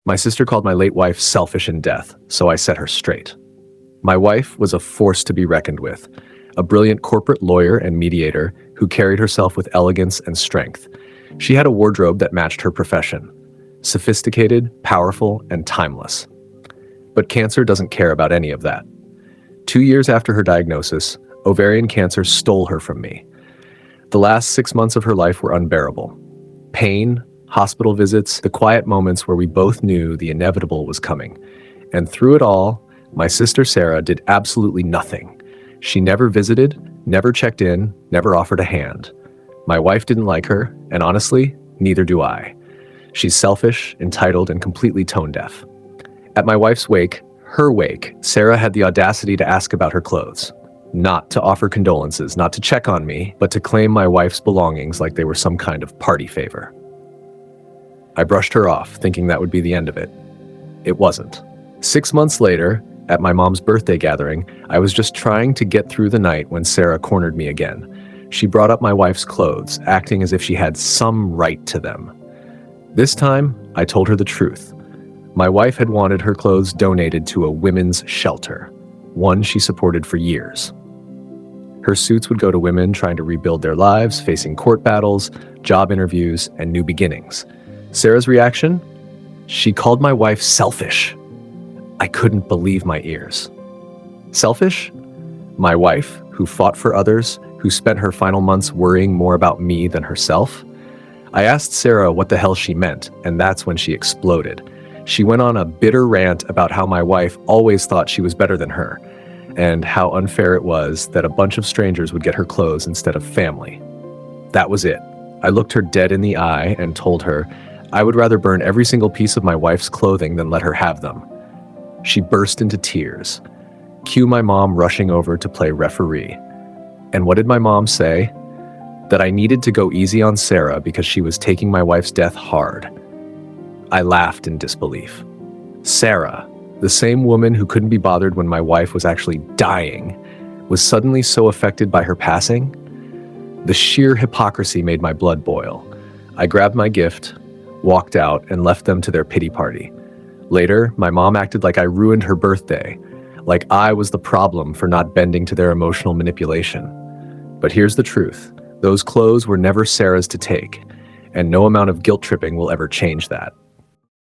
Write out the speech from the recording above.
My sister called my late wife selfish in death, so I set her straight. My wife was a force to be reckoned with, a brilliant corporate lawyer and mediator who carried herself with elegance and strength. She had a wardrobe that matched her profession, sophisticated, powerful, and timeless. But cancer doesn't care about any of that. 2 years after her diagnosis, ovarian cancer stole her from me. The last 6 months of her life were unbearable. Pain, hospital visits, the quiet moments where we both knew the inevitable was coming. And through it all, my sister Sarah did absolutely nothing. She never visited, never checked in, never offered a hand. My wife didn't like her, and honestly, neither do I. She's selfish, entitled, and completely tone-deaf. At my wife's wake, her wake, Sarah had the audacity to ask about her clothes. Not to offer condolences, not to check on me, but to claim my wife's belongings like they were some kind of party favor. I brushed her off, thinking that would be the end of it. It wasn't. 6 months later, at my mom's birthday gathering, I was just trying to get through the night when Sarah cornered me again. She brought up my wife's clothes, acting as if she had some right to them. This time, I told her the truth. My wife had wanted her clothes donated to a women's shelter, one she supported for years. Her suits would go to women trying to rebuild their lives, facing court battles, job interviews, and new beginnings. Sarah's reaction? She called my wife selfish. I couldn't believe my ears. Selfish? My wife, who fought for others, who spent her final months worrying more about me than herself? I asked Sarah what the hell she meant, and that's when she exploded. She went on a bitter rant about how my wife always thought she was better than her, and how unfair it was that a bunch of strangers would get her clothes instead of family. That was it. I looked her dead in the eye and told her I would rather burn every single piece of my wife's clothing than let her have them. She burst into tears. Cue my mom rushing over to play referee. And what did my mom say? That I needed to go easy on Sarah because she was taking my wife's death hard. I laughed in disbelief. Sarah, the same woman who couldn't be bothered when my wife was actually dying, was suddenly so affected by her passing? The sheer hypocrisy made my blood boil. I grabbed my gift, walked out, and left them to their pity party. Later, my mom acted like I ruined her birthday, like I was the problem for not bending to their emotional manipulation. But here's the truth. Those clothes were never Sarah's to take, and no amount of guilt tripping will ever change that.